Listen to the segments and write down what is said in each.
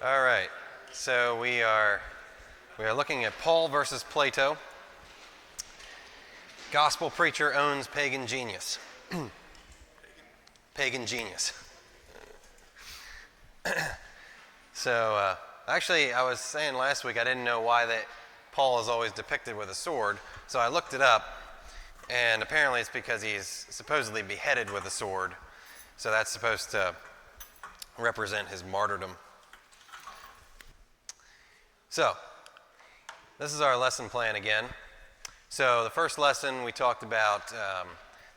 All right, so we are looking at Paul versus Plato. Gospel preacher owns pagan genius. Pagan genius. So, actually, I was saying last week I didn't know why that Paul is always depicted with a sword, so I looked it up, and apparently it's because he's supposedly beheaded with a sword, so that's supposed to represent his martyrdom. So, this is our lesson plan again. So the first lesson we talked about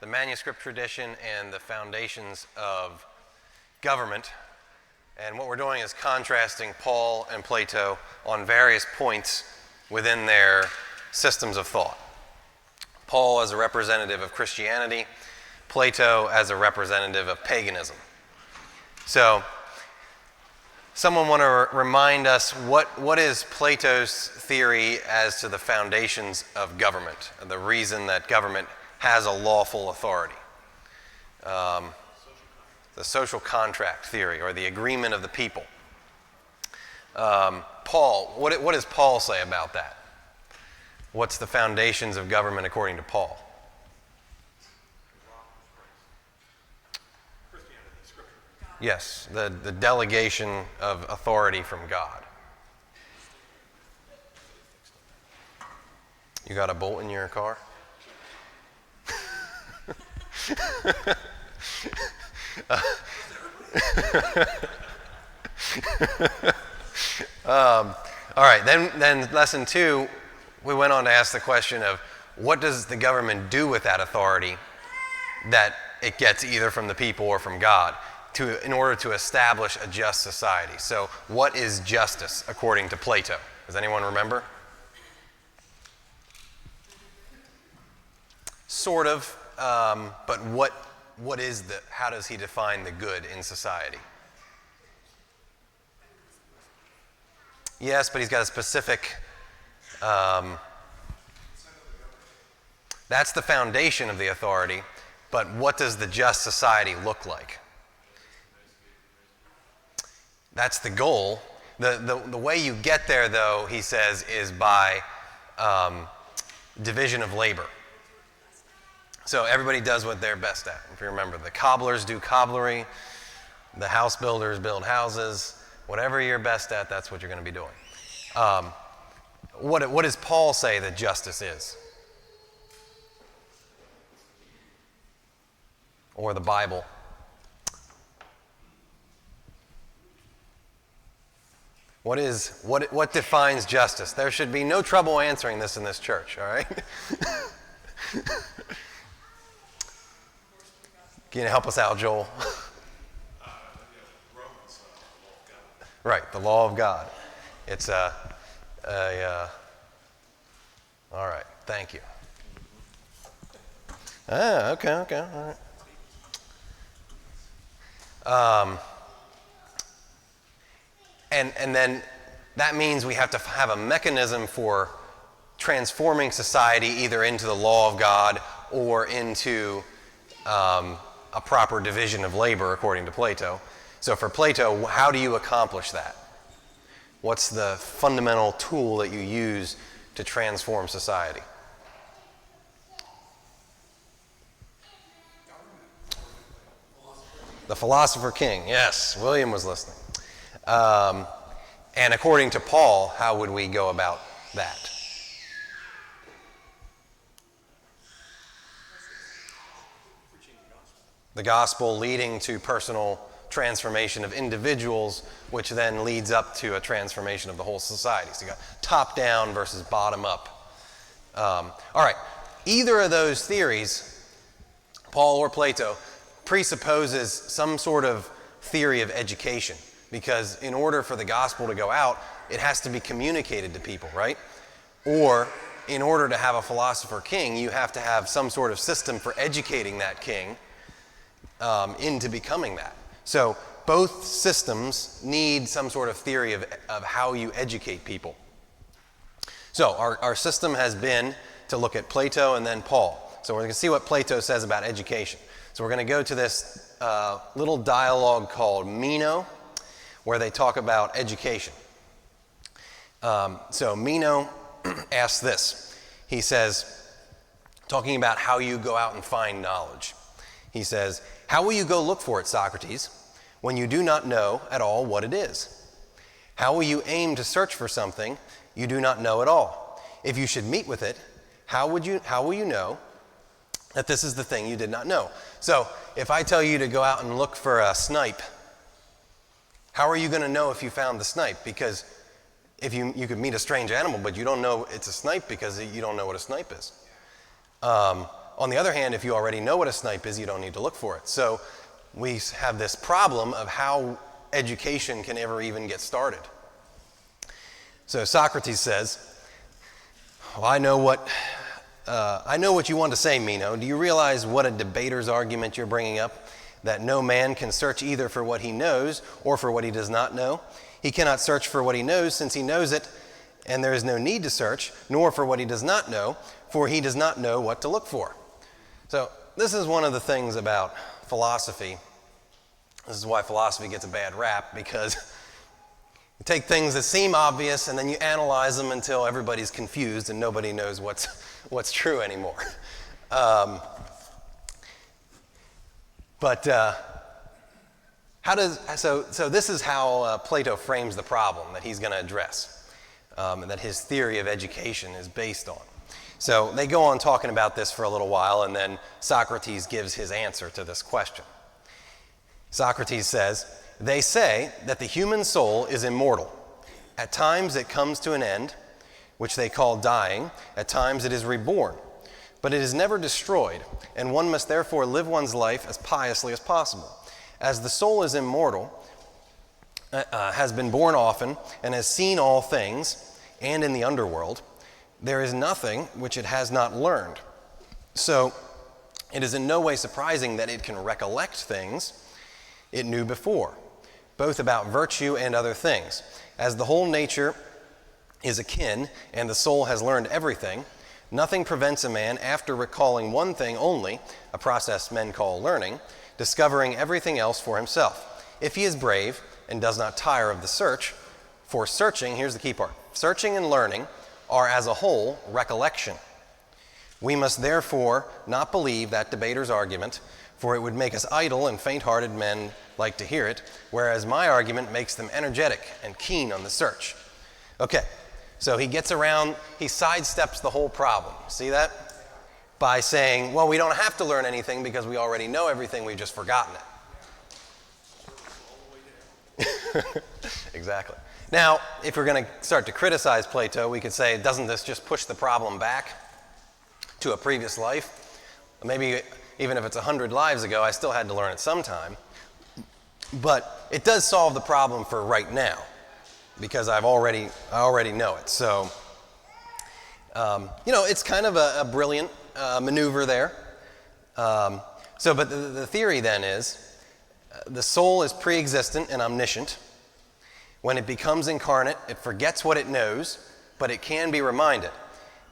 the manuscript tradition and the foundations of government. And what we're doing is contrasting Paul and Plato on various points within their systems of thought. Paul as a representative of Christianity, Plato as a representative of paganism. So, someone want to remind us what is Plato's theory as to the foundations of government, the reason that government has a lawful authority? The social contract theory, or the agreement of the people. Paul, what does Paul say about that? What's the foundations of government according to Paul? Yes, the delegation of authority from God. You got a bolt in your car? All right, then lesson 2, we went on to ask the question of what does the government do with that authority that it gets either from the people or from God in order to establish a just society. So what is justice according to Plato? Does anyone remember? Sort of, but how does he define the good in society? Yes, but he's got a specific, that's the foundation of the authority, but what does the just society look like? That's the goal. The way you get there, though, he says, is by division of labor. So everybody does what they're best at. If you remember, the cobblers do cobblery, the house builders build houses. Whatever you're best at, that's what you're going to be doing. What does Paul say that justice is? Or the Bible? What defines justice? There should be no trouble answering this in this church, all right? Can you help us out, Joel? Right, the law of God. It's all right, thank you. Okay, all right. And then that means we have to have a mechanism for transforming society either into the law of God or into a proper division of labor, according to Plato. So for Plato, how do you accomplish that? What's the fundamental tool that you use to transform society? The philosopher king, yes, William was listening. And according to Paul, how would we go about that? The gospel leading to personal transformation of individuals, which then leads up to a transformation of the whole society. So you got top down versus bottom up. All right, either of those theories, Paul or Plato, presupposes some sort of theory of education, because in order for the gospel to go out, it has to be communicated to people, right? Or in order to have a philosopher king, you have to have some sort of system for educating that king into becoming that. So both systems need some sort of theory of how you educate people. So our system has been to look at Plato and then Paul. So we're going to see what Plato says about education. So we're going to go to this little dialogue called Meno, where they talk about education. So Meno asks this. He says, talking about how you go out and find knowledge. He says, "How will you go look for it, Socrates, when you do not know at all what it is? How will you aim to search for something you do not know at all? If you should meet with it, how will you know that this is the thing you did not know?" So if I tell you to go out and look for a snipe, how are you going to know if you found the snipe? Because if you could meet a strange animal, but you don't know it's a snipe because you don't know what a snipe is. On the other hand, if you already know what a snipe is, you don't need to look for it. So we have this problem of how education can ever even get started. So Socrates says, "Well, I know what you want to say, Meno. Do you realize what a debater's argument you're bringing up? That no man can search either for what he knows or for what he does not know. He cannot search for what he knows, since he knows it, and there is no need to search, nor for what he does not know, for he does not know what to look for." So this is one of the things about philosophy. This is why philosophy gets a bad rap, because you take things that seem obvious and then you analyze them until everybody's confused and nobody knows what's true anymore. So this is how Plato frames the problem that he's going to address, and that his theory of education is based on. So they go on talking about this for a little while, and then Socrates gives his answer to this question. Socrates says, "They say that the human soul is immortal. At times it comes to an end, which they call dying. At times it is reborn. But it is never destroyed, and one must therefore live one's life as piously as possible. As the soul is immortal, has been born often, and has seen all things, and in the underworld, there is nothing which it has not learned. So it is in no way surprising that it can recollect things it knew before, both about virtue and other things. As the whole nature is akin, and the soul has learned everything, nothing prevents a man, after recalling one thing only, a process men call learning, discovering everything else for himself, if he is brave and does not tire of the search. For searching," here's the key part, "searching and learning are as a whole recollection. We must therefore not believe that debater's argument, for it would make us idle, and faint-hearted men like to hear it, whereas my argument makes them energetic and keen on the search." Okay, so he gets around, he sidesteps the whole problem. See that? By saying, well, we don't have to learn anything because we already know everything, we've just forgotten it. Exactly. Now, if we're going to start to criticize Plato, we could say, doesn't this just push the problem back to a previous life? Maybe even if it's 100 lives ago, I still had to learn it sometime. But it does solve the problem for right now, because I already know it. So, it's kind of a brilliant maneuver there. But the theory then is, the soul is pre-existent and omniscient. When it becomes incarnate, it forgets what it knows, but it can be reminded.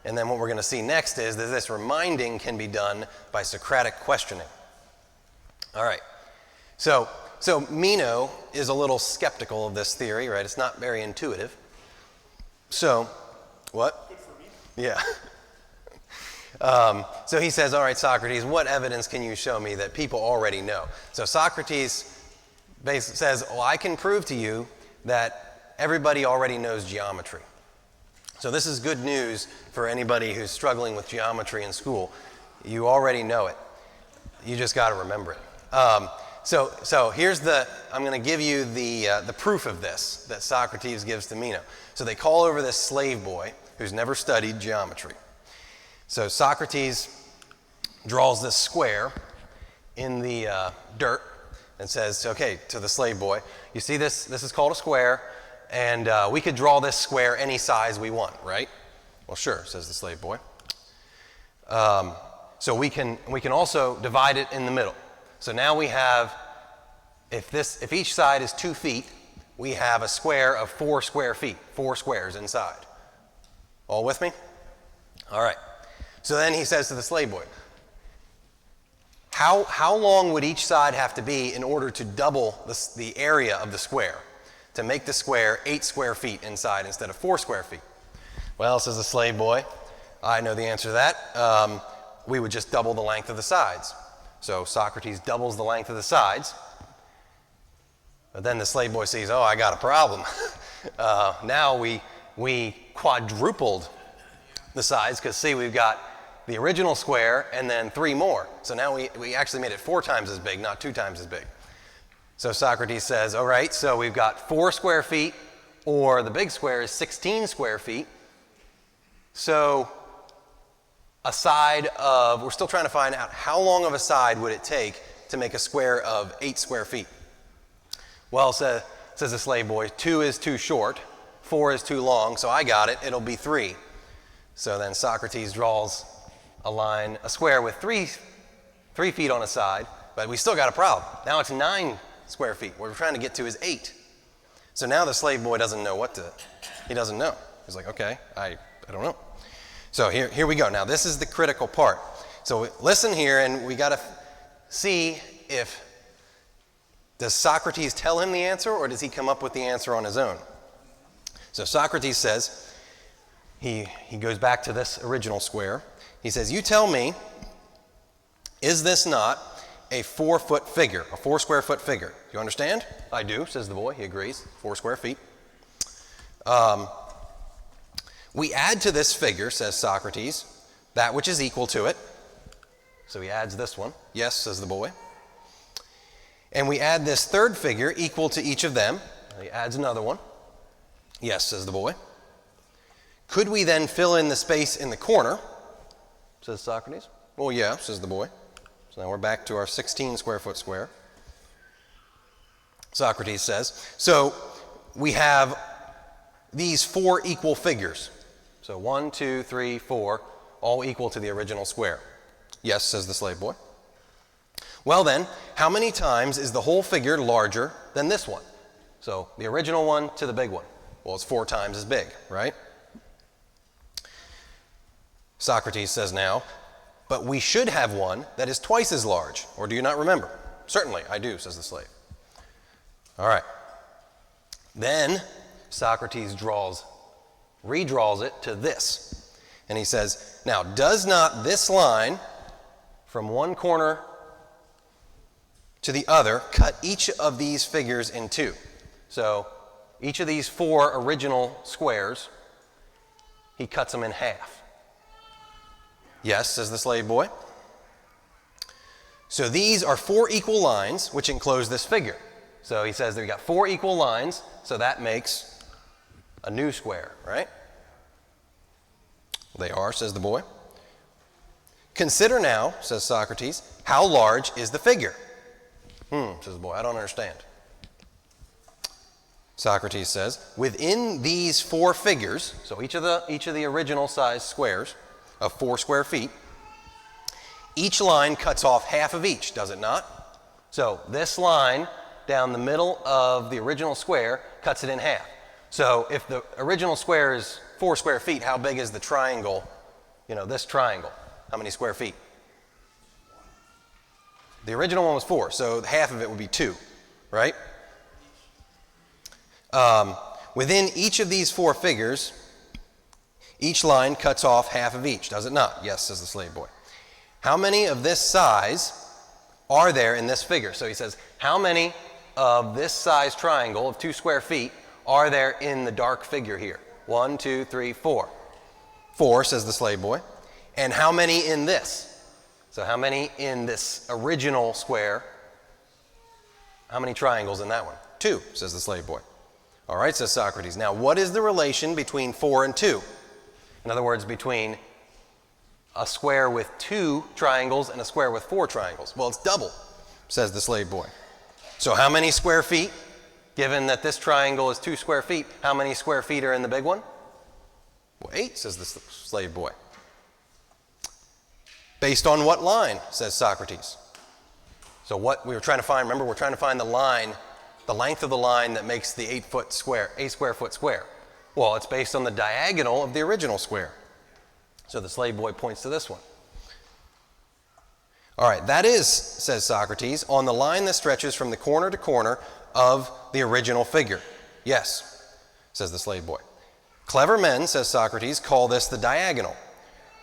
And then what we're going to see next is that this reminding can be done by Socratic questioning. All right. So Meno is a little skeptical of this theory, right? It's not very intuitive. So, what? Good for me. Yeah. So he says, all right, Socrates, what evidence can you show me that people already know? So Socrates says, well, I can prove to you that everybody already knows geometry. So this is good news for anybody who's struggling with geometry in school. You already know it. You just got to remember it. So here's I'm going to give you the proof of this that Socrates gives to Meno. So they call over this slave boy who's never studied geometry. So Socrates draws this square in the dirt and says, okay, to the slave boy, you see this? This is called a square, and we could draw this square any size we want, right? Well, sure, says the slave boy. So we can also divide it in the middle. So now we have, if each side is 2 feet, we have a square of 4 square feet, 4 squares inside. All with me? All right. So then he says to the slave boy, how long would each side have to be in order to double the area of the square? to make the square 8 square feet inside instead of 4 square feet? Well, says the slave boy, I know the answer to that. We would just double the length of the sides. So Socrates doubles the length of the sides. But then the slave boy sees, oh, I got a problem. Now we quadrupled the size because, see, we've got the original square and then 3 more. So now we actually made it 4 times as big, not 2 times as big. So Socrates says, all right, so we've got 4 square feet, or the big square is 16 square feet. So a side of, we're still trying to find out how long of a side would it take to make a square of 8 square feet. Well, says the slave boy, 2 is too short, 4 is too long, so I got it, it'll be 3. So then Socrates draws a square with 3 feet on a side, but we still got a problem. Now it's 9 square feet. What we're trying to get to is 8. So now the slave boy doesn't know he doesn't know. He's like, okay, I don't know. So here we go. Now this is the critical part. So listen here, and we got to see does Socrates tell him the answer, or does he come up with the answer on his own? So Socrates says, he goes back to this original square. He says, you tell me, is this not a 4-foot figure, a 4 square foot figure? You understand? I do, says the boy. He agrees. 4 square feet. We add to this figure, says Socrates, that which is equal to it. So he adds this one. Yes, says the boy. And we add this third figure equal to each of them. He adds another one. Yes, says the boy. Could we then fill in the space in the corner, says Socrates. Well, yeah, says the boy. So now we're back to our 16 square foot square. Socrates says, so we have these 4 equal figures. So 1, 2, 3, 4, all equal to the original square. Yes, says the slave boy. Well then, how many times is the whole figure larger than this one? So the original one to the big one. Well, it's 4 times as big, right? Socrates says now, but we should have one that is twice as large. Or do you not remember? Certainly, I do, says the slave. All right. Then Socrates redraws it to this. And he says, now, does not this line from one corner to the other cut each of these figures in 2? So each of these 4 original squares, he cuts them in half. Yes, says the slave boy. So these are 4 equal lines which enclose this figure. So he says that we got 4 equal lines, so that makes a new square, right? They are, says the boy. Consider now, says Socrates, how large is the figure? Says the boy, I don't understand. Socrates says, within these 4 figures, so each of the original size squares of 4 square feet, each line cuts off half of each, does it not? So this line down the middle of the original square cuts it in half. So if the original square is 4 square feet, how big is the triangle, this triangle? How many square feet? The original one was 4, so half of it would be 2, right? Within each of these 4 figures, each line cuts off half of each, does it not? Yes, says the slave boy. How many of this size are there in this figure? So he says, how many of this size triangle of 2 square feet are there in the dark figure here? 1, 2, 3, 4. 4, says the slave boy. And how many in this? So how many in this original square? How many triangles in that one? 2, says the slave boy. All right, says Socrates. Now, what is the relation between 4 and 2? In other words, between a square with 2 triangles and a square with 4 triangles. Well, it's double, says the slave boy. So how many square feet? Given that this triangle is 2 square feet, how many square feet are in the big one? Well, 8, says the slave boy. Based on what line, says Socrates. So what we were trying to find, remember, we're trying to find the length of the line that makes the 8 square foot square. Well, it's based on the diagonal of the original square. So the slave boy points to this one. All right, that is, says Socrates, on the line that stretches from the corner to corner of the original figure. Yes, says the slave boy. Clever men, says Socrates, call this the diagonal.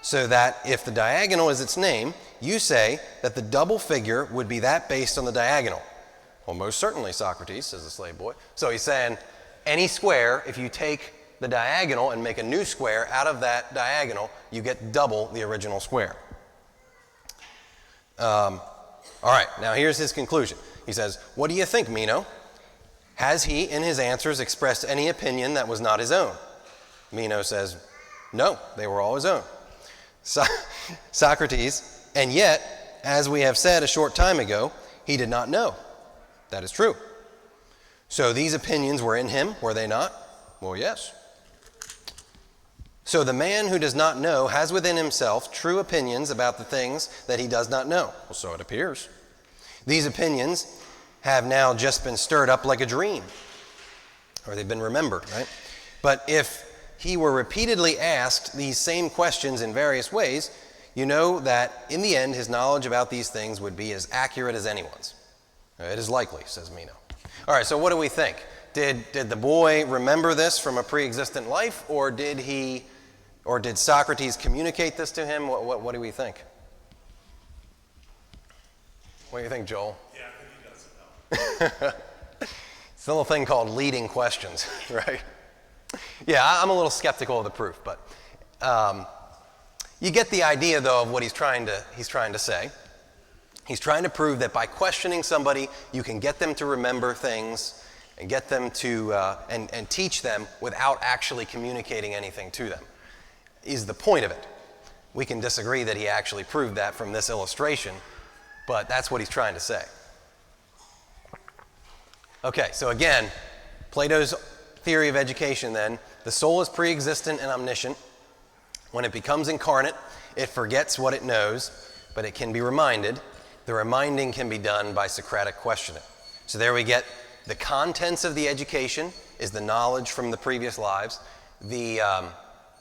So that if the diagonal is its name, you say that the double figure would be that based on the diagonal. Well, most certainly, Socrates, says the slave boy. So he's saying any square, if you take the diagonal and make a new square out of that diagonal, you get double the original square. All right, now here's his conclusion. He says, what do you think, Meno? Has he, in his answers, expressed any opinion that was not his own? Meno says, no, they were all his own. Socrates, and yet, as we have said a short time ago, he did not know. That is true. So these opinions were in him, were they not? Well, yes. So the man who does not know has within himself true opinions about the things that he does not know. Well, so it appears. These opinions have now just been stirred up like a dream, or they've been remembered, right? But if he were repeatedly asked these same questions in various ways, you know that in the end his knowledge about these things would be as accurate as anyone's. It is likely, says Meno. All right, so what do we think? Did the boy remember this from a pre-existent life, or did Socrates communicate this to him? What do we think? What do you think, Joel? Yeah, I think he does know. It's a little thing called leading questions, right? Yeah, I'm a little skeptical of the proof, but you get the idea, though, of what he's trying to say. He's trying to prove that by questioning somebody, you can get them to remember things and get them to and teach them without actually communicating anything to them, is the point of it. We can disagree that he actually proved that from this illustration, but that's what he's trying to say. Okay, so again, Plato's theory of education then, the soul is pre-existent and omniscient. When it becomes incarnate, it forgets what it knows, but it can be reminded. The reminding can be done by Socratic questioning. So there we get the contents of the education is the knowledge from the previous lives. The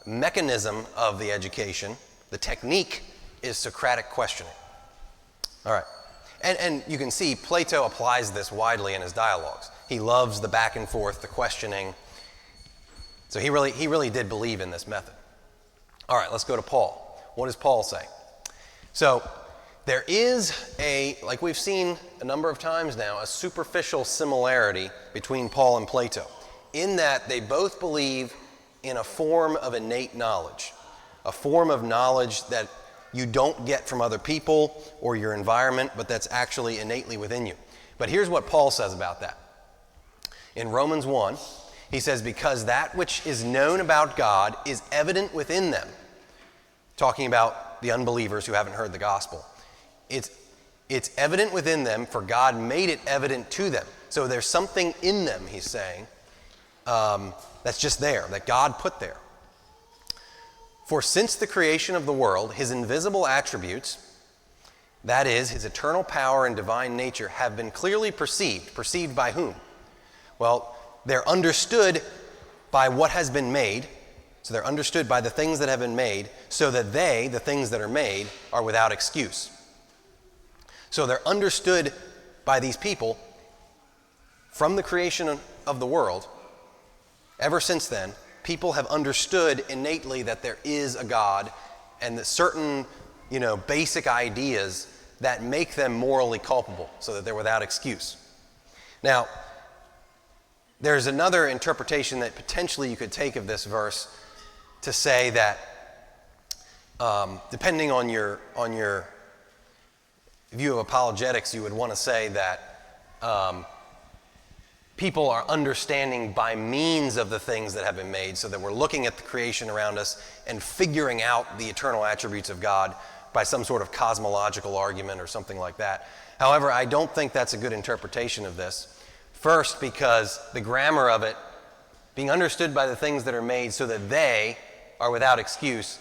mechanism of the education, the technique, is Socratic questioning. All right. And you can see Plato applies this widely in his dialogues. He loves the back and forth, the questioning. So he really did believe in this method. All right, let's go to Paul. What does Paul say? So there is like we've seen a number of times now, a superficial similarity between Paul and Plato, in that they both believe in a form of innate knowledge, a form of knowledge that you don't get from other people or your environment, but that's actually innately within you. But here's what Paul says about that. In Romans 1, he says, because that which is known about God is evident within them. Talking about the unbelievers who haven't heard the gospel. It's evident within them, for God made it evident to them. So there's something in them, he's saying, that's just there, that God put there. For since the creation of the world, his invisible attributes, that is, his eternal power and divine nature, have been clearly perceived. Perceived by whom? Well, they're understood by what has been made. So they're understood by the things that have been made, so that they, the things that are made, are without excuse. So they're understood by these people from the creation of the world. Ever since then, people have understood innately that there is a God and that certain, basic ideas that make them morally culpable, so that they're without excuse. Now, there's another interpretation that potentially you could take of this verse to say that, depending on your view of apologetics, you would want to say that people are understanding by means of the things that have been made, so that we're looking at the creation around us and figuring out the eternal attributes of God by some sort of cosmological argument or something like that. However, I don't think that's a good interpretation of this. First, because the grammar of it, being understood by the things that are made so that they are without excuse,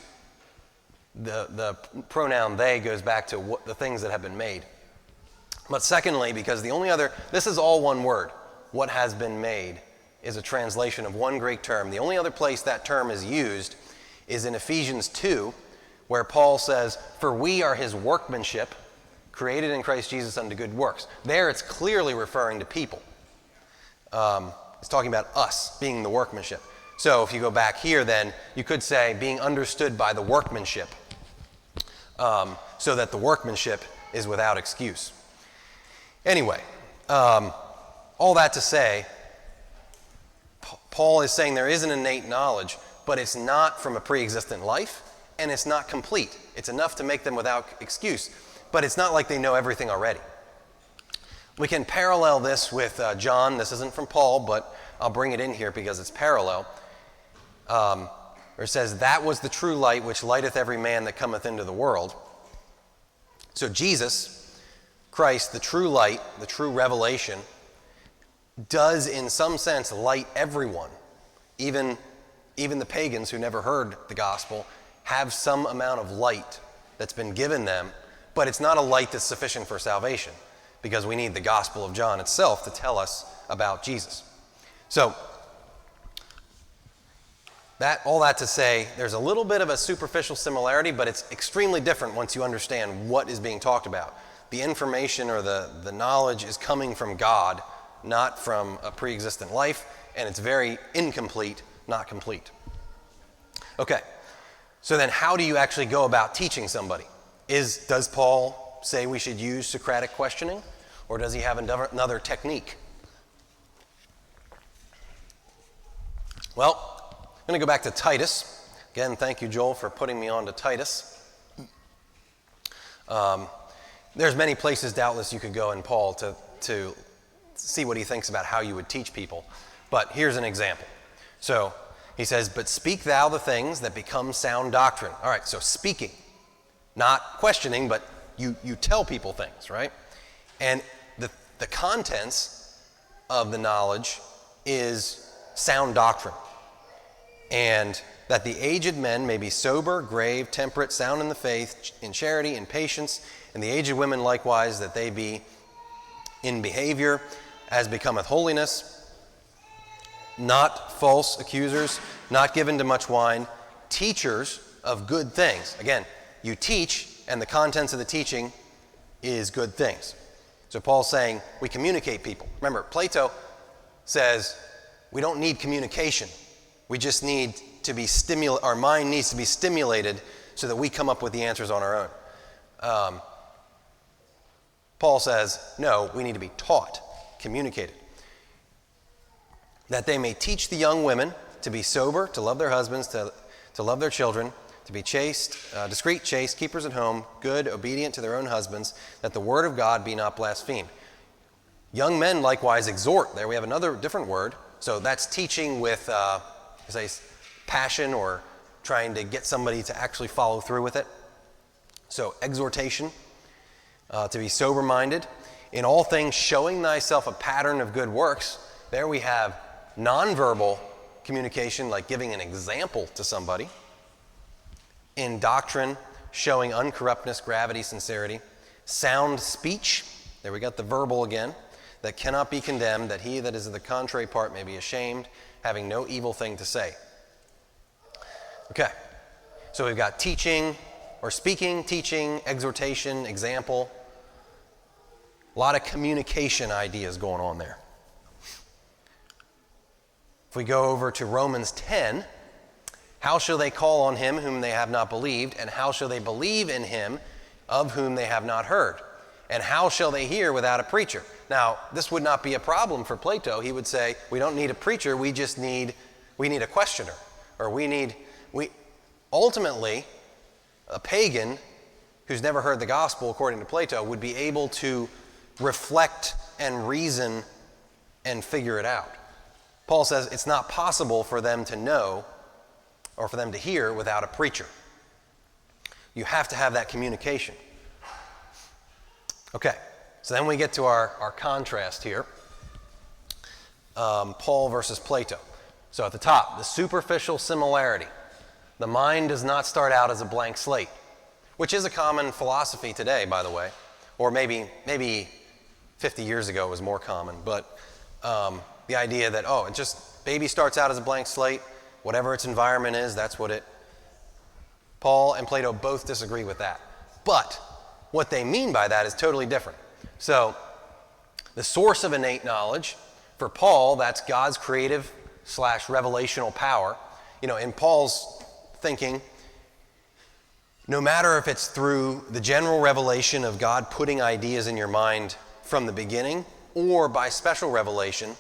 the pronoun they goes back to the things that have been made. But secondly, because this is all one word. What has been made is a translation of one Greek term. The only other place that term is used is in Ephesians 2, where Paul says, for we are his workmanship, created in Christ Jesus unto good works. There it's clearly referring to people. He's talking about us being the workmanship. So if you go back here, then you could say being understood by the workmanship, so that the workmanship is without excuse. Anyway, all that to say, Paul is saying there is an innate knowledge, but it's not from a pre-existent life, and it's not complete. It's enough to make them without excuse, but it's not like they know everything already. We can parallel this with John. This isn't from Paul, but I'll bring it in here because it's parallel. Where it says, "That was the true light which lighteth every man that cometh into the world." So Jesus, Christ, the true light, the true revelation, does in some sense light everyone. Even the pagans who never heard the gospel have some amount of light that's been given them, but it's not a light that's sufficient for salvation, because we need the Gospel of John itself to tell us about Jesus. So, all that to say, there's a little bit of a superficial similarity, but it's extremely different once you understand what is being talked about. The information or the knowledge is coming from God, not from a pre-existent life, and it's very incomplete, not complete. Okay, so then how do you actually go about teaching somebody? Does Paul say we should use Socratic questioning, or does he have another technique? Well, I'm going to go back to Titus. Again, thank you, Joel, for putting me on to Titus. There's many places, doubtless, you could go in Paul to see what he thinks about how you would teach people. But here's an example. So he says, "But speak thou the things that become sound doctrine." All right, so speaking, not questioning, but you tell people things, right? And the contents of the knowledge is sound doctrine. And that the aged men may be sober, grave, temperate, sound in the faith, in charity, in patience, and the aged women likewise, that they be in behavior as becometh holiness, not false accusers, not given to much wine, teachers of good things. Again, you teach, and the contents of the teaching is good things. So Paul's saying we communicate people. Remember, Plato says we don't need communication. We just need to be our mind needs to be stimulated so that we come up with the answers on our own. Paul says, no, we need to be taught, communicated. That they may teach the young women to be sober, to love their husbands, to love their children, to be chaste, discreet, chaste, keepers at home, good, obedient to their own husbands, that the word of God be not blasphemed. Young men likewise exhort. There we have another different word. So that's teaching with, say, passion or trying to get somebody to actually follow through with it. So exhortation, to be sober-minded. In all things showing thyself a pattern of good works. There we have nonverbal communication, like giving an example to somebody. In doctrine, showing uncorruptness, gravity, sincerity. Sound speech, there we got the verbal again, that cannot be condemned, that he that is of the contrary part may be ashamed, having no evil thing to say. Okay, so we've got teaching, or speaking, teaching, exhortation, example. A lot of communication ideas going on there. If we go over to Romans 10, how shall they call on him whom they have not believed? And how shall they believe in him of whom they have not heard? And how shall they hear without a preacher? Now, this would not be a problem for Plato. He would say, we don't need a preacher, we need a questioner. Or ultimately, a pagan who's never heard the gospel, according to Plato, would be able to reflect and reason and figure it out. Paul says it's not possible for them to know or for them to hear without a preacher. You have to have that communication. Okay, so then we get to our contrast here. Paul versus Plato. So at the top, the superficial similarity. The mind does not start out as a blank slate, which is a common philosophy today, by the way. Or maybe 50 years ago it was more common. But the idea that, baby starts out as a blank slate. Whatever its environment is, that's what it... Paul and Plato both disagree with that. But what they mean by that is totally different. So the source of innate knowledge, For Paul, that's God's creative / revelational power. In Paul's thinking, no matter if it's through the general revelation of God putting ideas in your mind from the beginning or by special revelation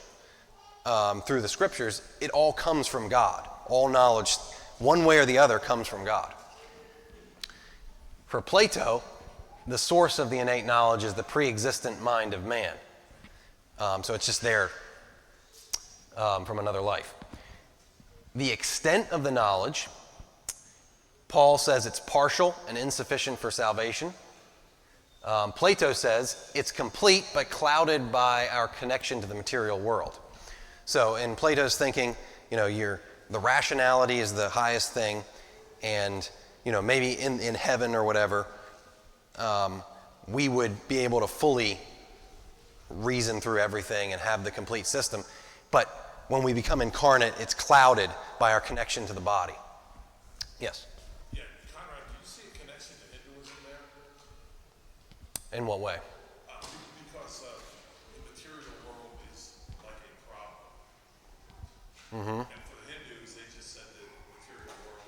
through the scriptures, it all comes from God. All knowledge, one way or the other, comes from God. For Plato, the source of the innate knowledge is the pre-existent mind of man. So it's just there from another life. The extent of the knowledge, Paul says it's partial and insufficient for salvation. Plato says it's complete but clouded by our connection to the material world. So in Plato's thinking, the rationality is the highest thing, and maybe in heaven or whatever, we would be able to fully reason through everything and have the complete system. But when we become incarnate, it's clouded by our connection to the body. Yes? Yeah, Conrad, do you see a connection to Hinduism there? In what way? Because the material world is like a problem. And for the Hindus, they just said that the material world,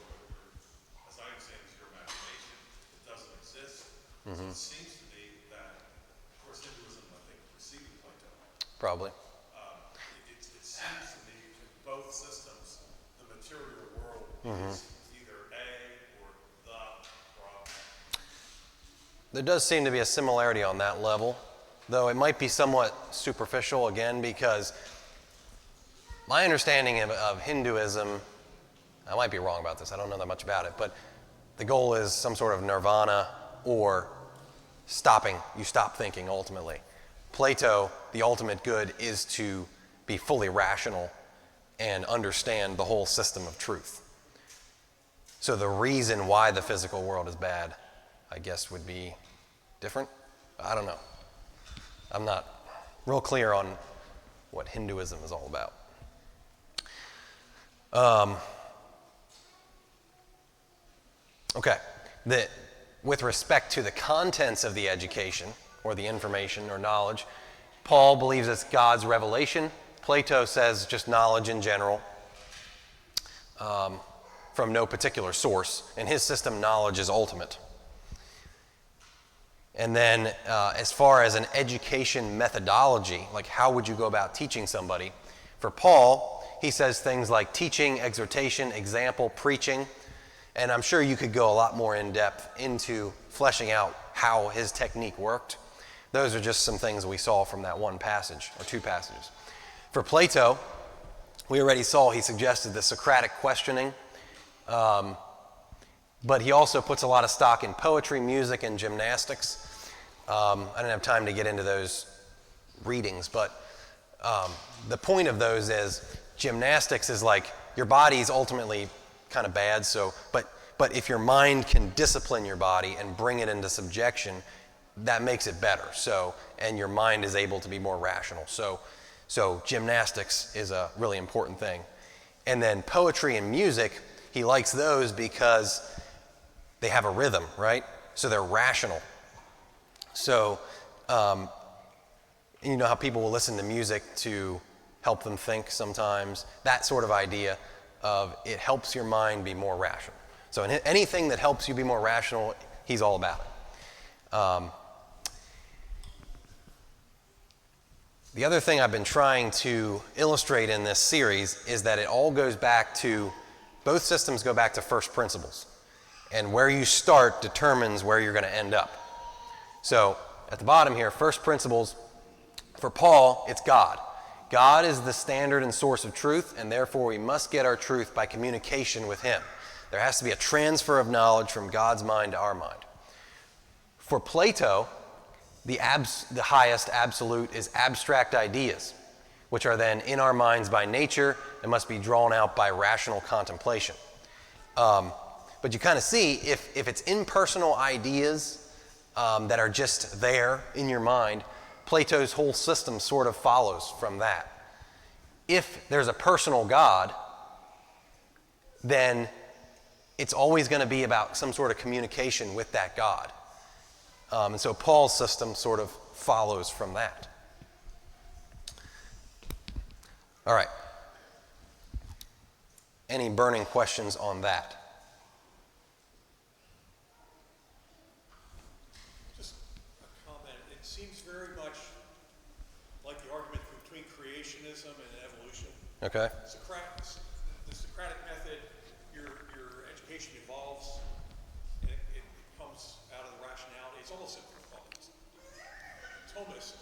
as I understand, is your imagination. It doesn't exist. So it seems to me that, of course, Hinduism, I think, preceded Plato. Probably. It seems to me in both systems, the material world is either a or the problem. There does seem to be a similarity on that level, though it might be somewhat superficial again, because my understanding of Hinduism, I might be wrong about this, I don't know that much about it, but the goal is some sort of nirvana or you stop thinking ultimately. Plato, the ultimate good is to be fully rational and understand the whole system of truth. So the reason why the physical world is bad, I guess, would be different. I don't know. I'm not real clear on what Hinduism is all about. Okay. With respect to the contents of the education or the information or knowledge, Paul believes it's God's revelation. Plato says just knowledge in general from no particular source. In his system, knowledge is ultimate. And then as far as an education methodology, like how would you go about teaching somebody? For Paul, he says things like teaching, exhortation, example, preaching. And I'm sure you could go a lot more in depth into fleshing out how his technique worked. Those are just some things we saw from that one passage or two passages. For Plato, we already saw he suggested the Socratic questioning, but he also puts a lot of stock in poetry, music, and gymnastics. I didn't have time to get into those readings, but the point of those is gymnastics is like your body's ultimately kind of bad, but if your mind can discipline your body and bring it into subjection, that makes it better. And your mind is able to be more rational. So gymnastics is a really important thing. And then poetry and music, he likes those because they have a rhythm, right? So they're rational. So you know how people will listen to music to help them think sometimes? That sort of idea of it helps your mind be more rational. So anything that helps you be more rational, he's all about it. The other thing I've been trying to illustrate in this series is that it all goes back to, both systems go back to first principles. And where you start determines where you're going to end up. So at the bottom here, first principles, for Paul, it's God. God is the standard and source of truth, and therefore we must get our truth by communication with him. There has to be a transfer of knowledge from God's mind to our mind. For Plato, the highest absolute is abstract ideas, which are then in our minds by nature and must be drawn out by rational contemplation. But you kind of see, if it's impersonal ideas that are just there in your mind, Plato's whole system sort of follows from that. If there's a personal God, then it's always going to be about some sort of communication with that God. And so Paul's system sort of follows from that. All right. Any burning questions on that? Just a comment. It seems very much like the argument between creationism and evolution. Okay. The Socratic method, your education evolves, and it comes out of the rationality. It's almost Thomas,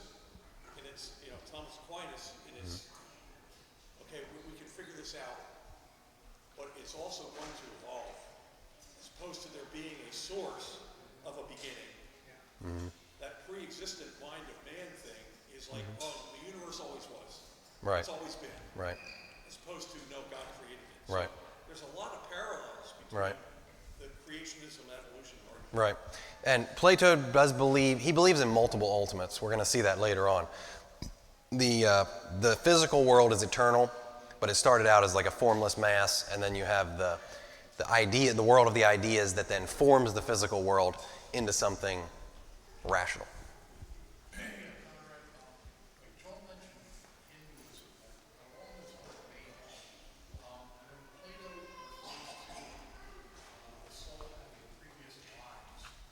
and it's, Thomas Aquinas, and it's, okay, we can figure this out, but it's also going to evolve, as opposed to there being a source of a beginning. That pre-existent mind of man thing is like, oh, the universe always was. Right. It's always been. Right. As opposed to, no, God created it. Right. So there's a lot of parallels between Right. the creationism and evolution argument. Right. And Plato does believes in multiple ultimates. We're going to see that later on. The physical world is eternal, but it started out as like a formless mass, and then you have the world of the ideas that then forms the physical world into something rational.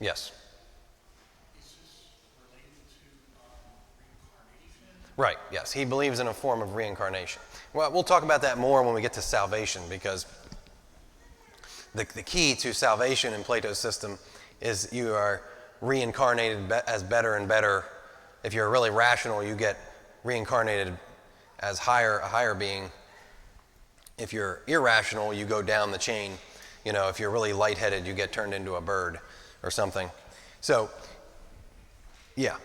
Yes. Is this related to reincarnation? Right, yes. He believes in a form of reincarnation. Well, we'll talk about that more when we get to salvation, because the key to salvation in Plato's system is you are reincarnated as better and better. If you're really rational, you get reincarnated as a higher being. If you're irrational, you go down the chain. If you're really lightheaded, you get turned into a bird or something. So, yeah.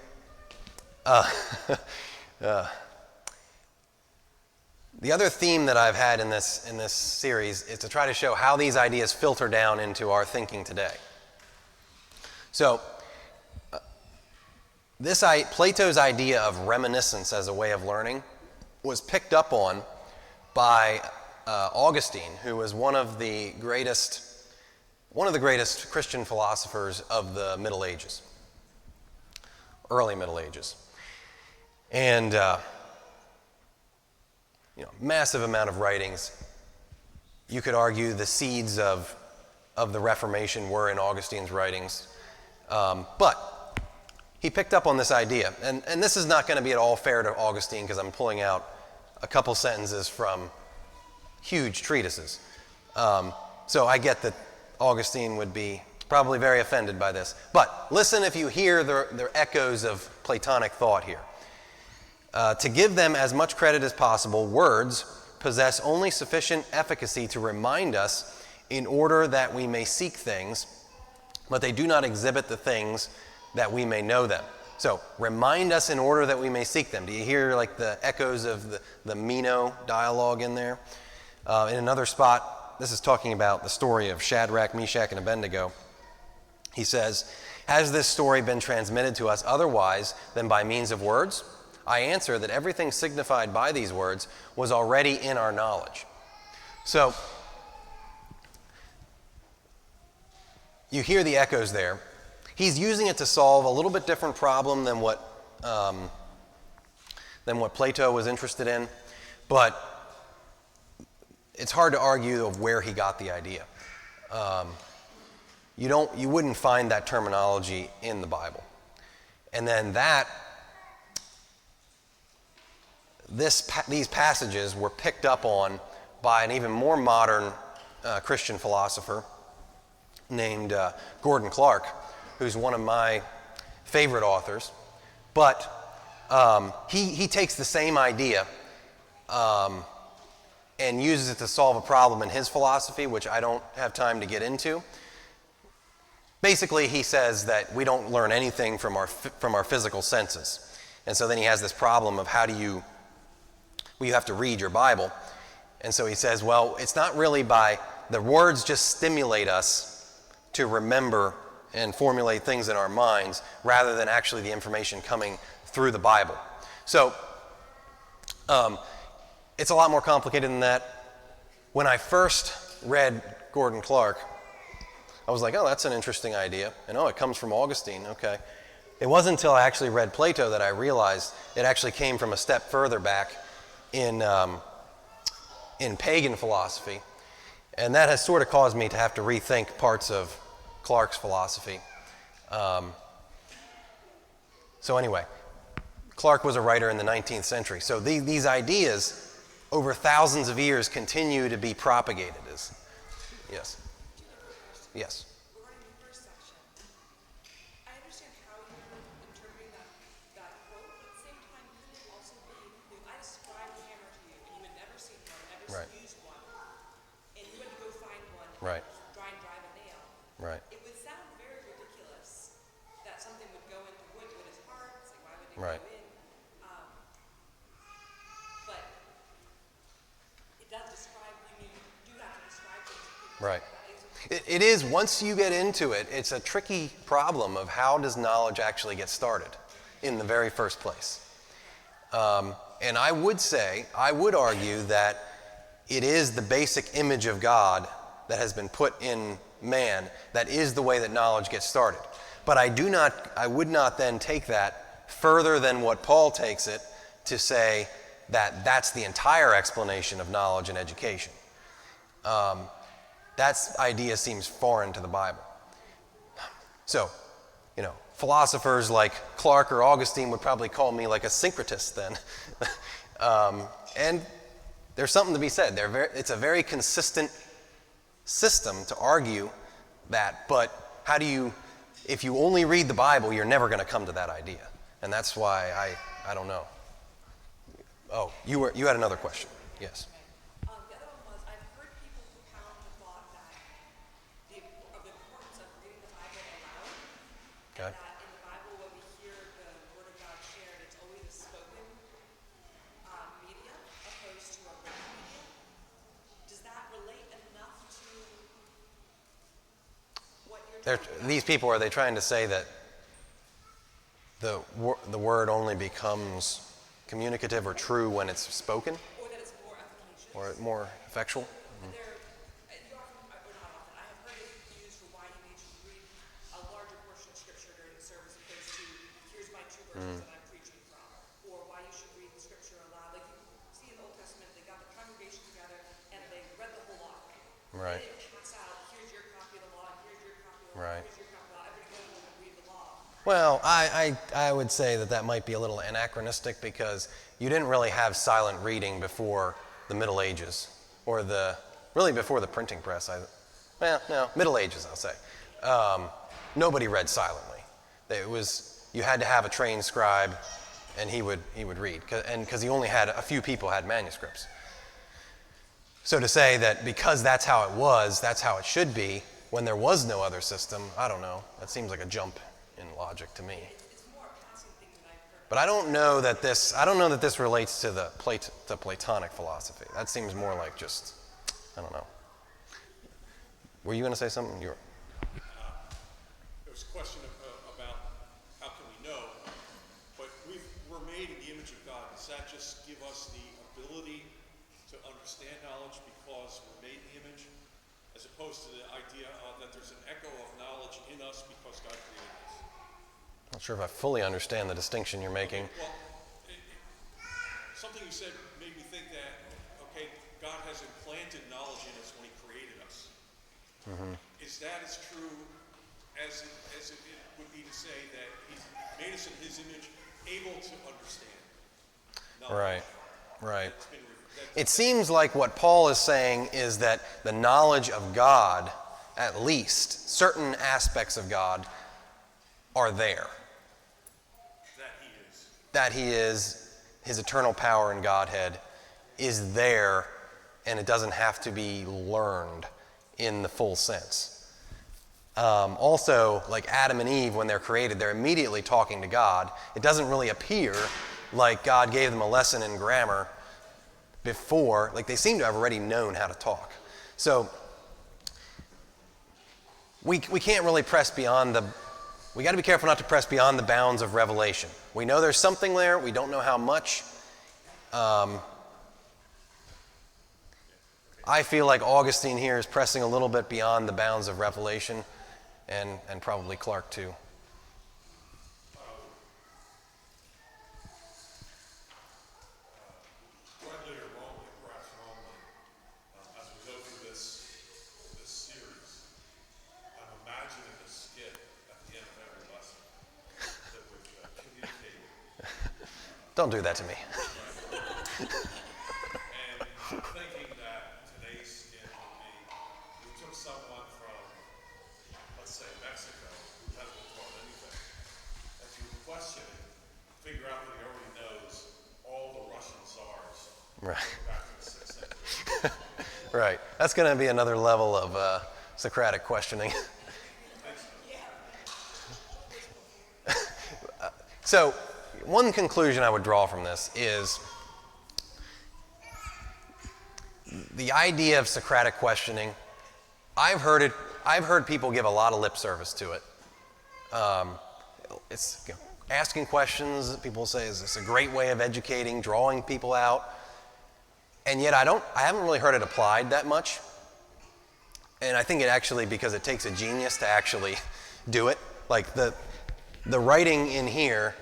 The other theme that I've had in this series is to try to show how these ideas filter down into our thinking today. So, Plato's idea of reminiscence as a way of learning was picked up on by Augustine, who was one of the greatest Christian philosophers of the Middle Ages, early Middle Ages. And, massive amount of writings. You could argue the seeds of the Reformation were in Augustine's writings. But he picked up on this idea. And this is not going to be at all fair to Augustine, because I'm pulling out a couple sentences from huge treatises. So I get that Augustine would be probably very offended by this. But listen if you hear the echoes of Platonic thought here. To give them as much credit as possible, words possess only sufficient efficacy to remind us in order that we may seek things, but they do not exhibit the things that we may know them. So, remind us in order that we may seek them. Do you hear like the echoes of the Meno dialogue in there? In another spot, this is talking about the story of Shadrach, Meshach, and Abednego. He says, "Has this story been transmitted to us otherwise than by means of words? I answer that everything signified by these words was already in our knowledge." So, you hear the echoes there. He's using it to solve a little bit different problem than what Plato was interested in, but it's hard to argue of where he got the idea. You wouldn't find that terminology in the Bible. And then these passages were picked up on by an even more modern Christian philosopher named Gordon Clark, who's one of my favorite authors. But he takes the same idea and uses it to solve a problem in his philosophy, which I don't have time to get into. Basically, he says that we don't learn anything from our physical senses. And so then he has this problem of you have to read your Bible. And so he says, well, it's not really the words just stimulate us to remember and formulate things in our minds rather than actually the information coming through the Bible. So it's a lot more complicated than that. When I first read Gordon Clark, I was like, oh, that's an interesting idea. And it comes from Augustine. Okay. It wasn't until I actually read Plato that I realized it actually came from a step further back in in pagan philosophy. And that has sort of caused me to have to rethink parts of Clarke's philosophy. So anyway, Clarke was a writer in the 19th century. So these ideas, over thousands of years, continue to be propagated. Yes. Yes. Regarding the first section, I understand how you're interpreting that quote, but at the same time, couldn't it also be, I described a hammer to you, and you had never seen one, never Right. used one, and you had to go find one Right. and try and drive a nail. Right. It would sound very ridiculous that something would go into wood when it's hard. It's like, why would it Right. go in? But it does describe, you do have to describe things to people. Right. That is It is, once you get into it, it's a tricky problem of how does knowledge actually get started in the very first place. And I would argue that it is the basic image of God that has been put in man that is the way that knowledge gets started. But I would not then take that further than what Paul takes it to say that that's the entire explanation of knowledge and education. That idea seems foreign to the Bible. So, philosophers like Clarke or Augustine would probably call me like a syncretist then. And there's something to be said. It's a very consistent system to argue that, but if you only read the Bible, you're never going to come to that idea. And that's why I don't know. Oh, you had another question. Yes. The other one was, I've heard people propound the thought that of the importance of reading the Bible aloud, Okay. and that in the Bible when we hear the Word of God shared, it's always a spoken medium opposed to a written medium. Does that relate enough to what you're talking about? These people, are they trying to say that the word only becomes communicative or true when it's spoken, Or that it's more efficacious? or more effectual? You often, or not often, I have heard it used for why you need to read a larger portion of Scripture during the service opposed to, here's my two verses that I'm preaching from, or why you should read the Scripture aloud. Like you see in the Old Testament, they got the congregation together and they read the whole law. Right. They didn't pass out, here's your copy of the law, and here's your copy of the law, Right. here's your copy of the law. Everybody go home and read the law. Well, I would say that might be a little anachronistic because you didn't really have silent reading before the Middle Ages, or really before the printing press. Middle Ages, I'll say. Nobody read silently. You had to have a trained scribe, and he would read, because he only had a few people had manuscripts. So to say that because that's how it was, that's how it should be, when there was no other system, I don't know. That seems like a jump in logic to me. It's more a passing thing than I've heard. But I don't know that this relates to the Platonic philosophy. That seems more like just, I don't know. Were you going to say something? There was a question about how can we know, but we're made in the image of God. Does that just give us the ability to understand knowledge because we're made in the image, as opposed to the idea that there's an echo of knowledge in us because God created us? Not sure if I fully understand the distinction you're making. Well, something you said made me think that, God has implanted knowledge in us when He created us. Mm-hmm. Is that as true as it would be to say that He made us in His image, able to understand knowledge? Right. It seems like what Paul is saying is that the knowledge of God, at least certain aspects of God, are there. That He is, His eternal power and Godhead is there, and it doesn't have to be learned in the full sense. Also, like Adam and Eve, when they're created, they're immediately talking to God. It doesn't really appear like God gave them a lesson in grammar before, like they seem to have already known how to talk. So we can't really press beyond we got to be careful not to press beyond the bounds of revelation. We know there's something there. We don't know how much. I feel like Augustine here is pressing a little bit beyond the bounds of revelation, and probably Clarke too. Rightly or wrongly, perhaps wrongly, Don't do that to me. And I'm thinking that today's skin would be, we took someone from, let's say, Mexico, who hasn't been taught anything, and you question him, figure out that he already knows all the Russian czars Right. back in the 6th century. Right. That's going to be another level of Socratic questioning. So, one conclusion I would draw from this is the idea of Socratic questioning. I've heard people give a lot of lip service to it. It's asking questions. People say, "Is this a great way of educating, drawing people out?" And yet, I haven't really heard it applied that much. And I think it actually, because it takes a genius to actually do it. Like the writing in here,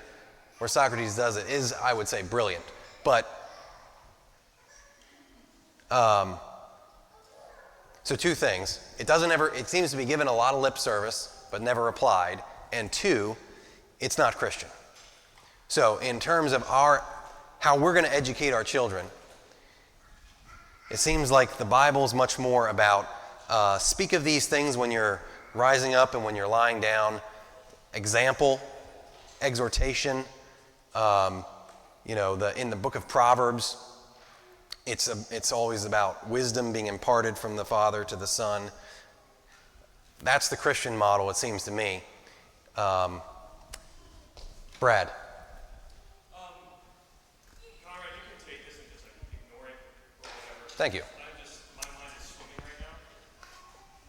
where Socrates does it, is, I would say, brilliant. But so two things: it seems to be given a lot of lip service, but never applied. And two, it's not Christian. So in terms of how we're going to educate our children, it seems like the Bible's much more about speak of these things when you're rising up and when you're lying down. Example, exhortation. In the book of Proverbs, it's always about wisdom being imparted from the Father to the Son. That's the Christian model, it seems to me. Brad. Conrad, you can take this and just ignore it or whatever. Thank you. My mind is swimming right now.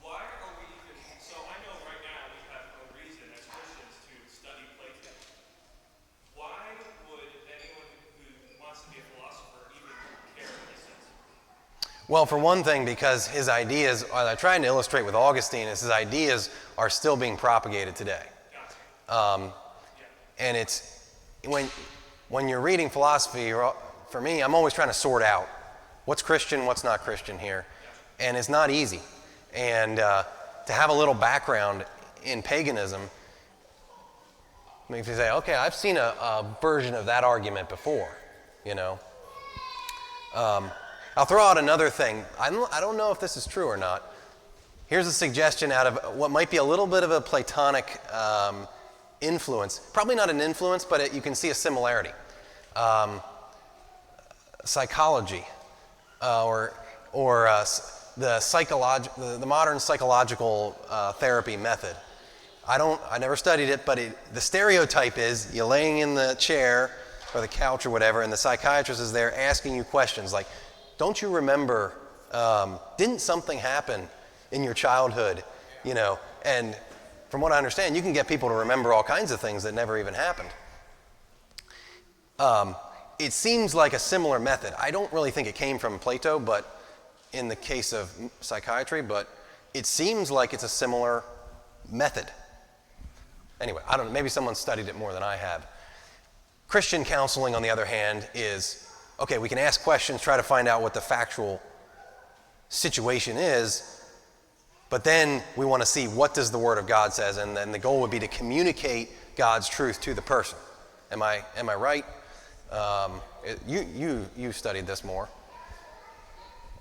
Why are we even, so I know right now we have no reason as Christians to study Plato. Why would anyone who wants to be a philosopher even care in this sense? Well, for one thing, because his ideas, what I'm trying to illustrate with Augustine, is his ideas are still being propagated today. And it's, when you're reading philosophy, for me, I'm always trying to sort out what's Christian, what's not Christian here. And it's not easy. And to have a little background in paganism makes me say, okay, I've seen a version of that argument before, I'll throw out another thing. I don't know if this is true or not. Here's a suggestion out of what might be a little bit of a Platonic influence. Probably not an influence, but you can see a similarity. Psychology, or the modern psychological therapy method. I never studied it, but the stereotype is you're laying in the chair or the couch or whatever, and the psychiatrist is there asking you questions like, "Don't you remember? Didn't something happen in your childhood?" And from what I understand, you can get people to remember all kinds of things that never even happened. It seems like a similar method. I don't really think it came from Plato, but in the case of psychiatry, but it seems like it's a similar method. Anyway, I don't know, maybe someone studied it more than I have. Christian counseling, on the other hand, is, okay, we can ask questions, try to find out what the factual situation is, but then we want to see what does the Word of God says, and then the goal would be to communicate God's truth to the person. Am I right? You studied this more.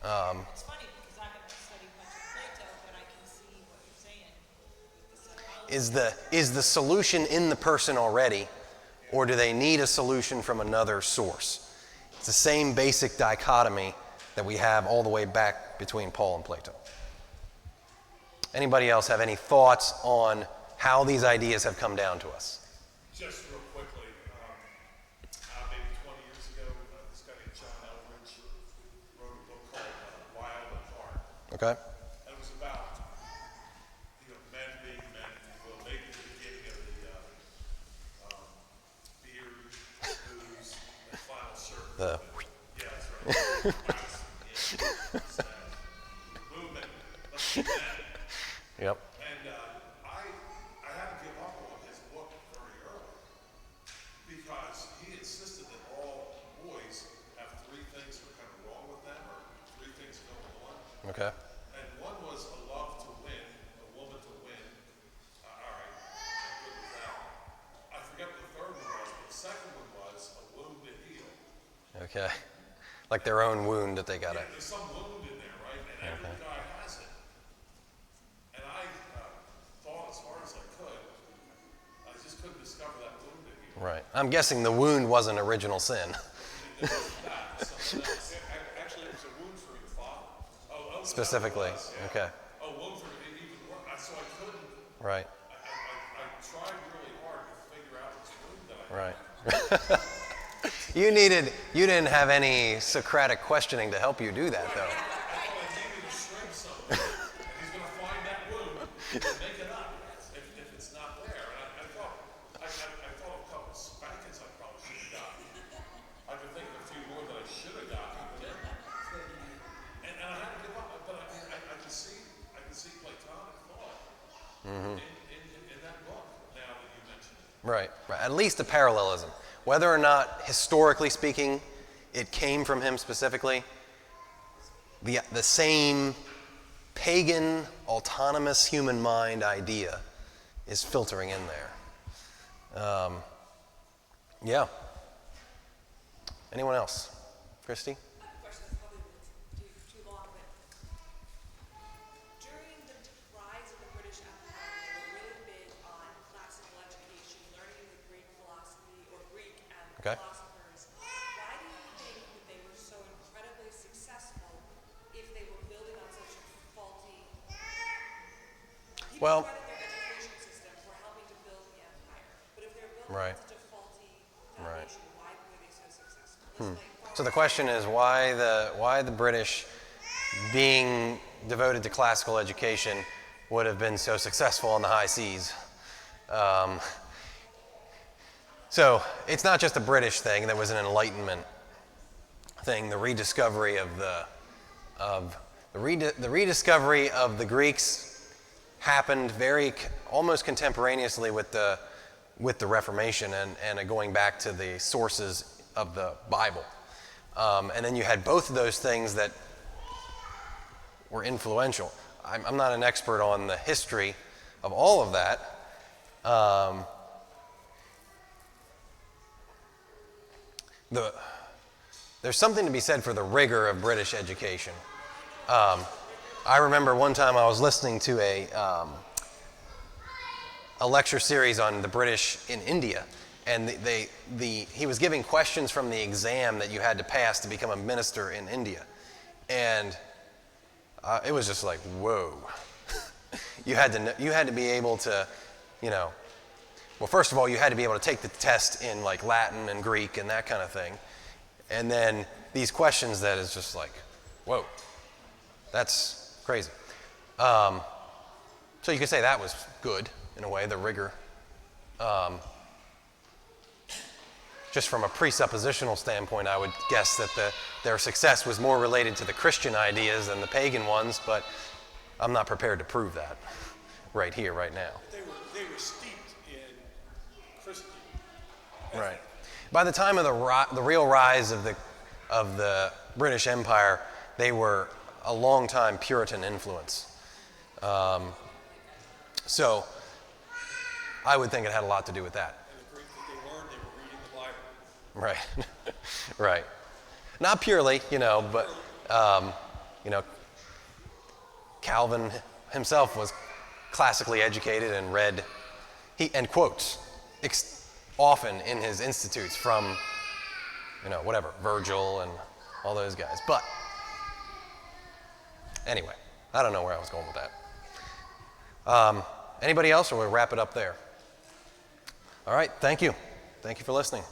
It's funny because I haven't studied much of Plato, but I can see what you're saying with the psychology. Is the solution in the person already, or do they need a solution from another source? It's the same basic dichotomy that we have all the way back between Paul and Plato. Anybody else have any thoughts on how these ideas have come down to us? Just real quickly, maybe 20 years ago, this guy named John Eldridge wrote a book called Wild at Heart. Okay. And it was about, men being men, well, maybe the beginning of the beard, booze, and final shirt. Yeah, that's right. Movement. Let's do that. Yep. And I had to give up on his book very early because he insisted that all boys have three things that are kind of wrong with them or three things going on. Okay. And one was a love to win, a woman to win. All right, I'm good with that. I forget what the third one was, but the second one was a wound in Okay. Like their own wound that they got to. There's some wound in there, right? And every guy has it. And I thought as hard as I could, I just couldn't discover that wound in me. Right. I'm guessing the wound wasn't original sin. It was that, something else. Actually, it was a wound for your father. Oh, Specifically. that was, yeah. Okay. Oh, wound for me, even worse. So I couldn't. Right. I tried really hard to figure out this wound that I Right. You didn't have any Socratic questioning to help you do that, though. I thought I needed to shrink something. And he's going to find that wound and make it up if it's not there. And I thought a couple spankings I probably should have gotten. I've been thinking a few more that I should have gotten. And I had to give up. But I can see Platonic thought in that book now that you mentioned it. Right. Right. At least a parallelism. Whether or not, historically speaking, it came from him specifically, the same pagan, autonomous human mind idea is filtering in there. Yeah. Anyone else? Christy? I have a question that's probably too long, but during the rise of the British Empire, they were really big on classical education, learning the Greek philosophy or Greek and Okay. philosophers. Why do you think that they were so incredibly successful if they were building on such a faulty? People Well- credit their education system for helping to build the empire, but if they're building Right. on such a faulty Right. foundation, why were they so successful? So the question is why the British, being devoted to classical education, would have been so successful on the high seas. So it's not just a British thing. There was an Enlightenment thing, the rediscovery of the rediscovery of the Greeks happened almost contemporaneously with the Reformation and going back to the sources of the Bible. And then you had both of those things that were influential. I'm not an expert on the history of all of that. There's something to be said for the rigor of British education. I remember one time I was listening to a lecture series on the British in India, and he was giving questions from the exam that you had to pass to become a minister in India, and it was just like, whoa. You had to be able to, well, first of all, you had to be able to take the test in like Latin and Greek and that kind of thing, and then these questions that is just like, whoa, that's crazy. So you could say that was good in a way, the rigor. Just from a presuppositional standpoint, I would guess that their success was more related to the Christian ideas than the pagan ones, but I'm not prepared to prove that right here, right now. They were steeped in Christian. Right. By the time of the real rise of the British Empire, they were a long-time Puritan influence. So I would think it had a lot to do with that. And the Greek that they learned, they were reading the Bible. Right. Right. Not purely, but Calvin himself was classically educated and read, and quotes often in his institutes from, Virgil and all those guys. But anyway, I don't know where I was going with that. Anybody else, or we'll wrap it up there? All right, thank you. Thank you for listening.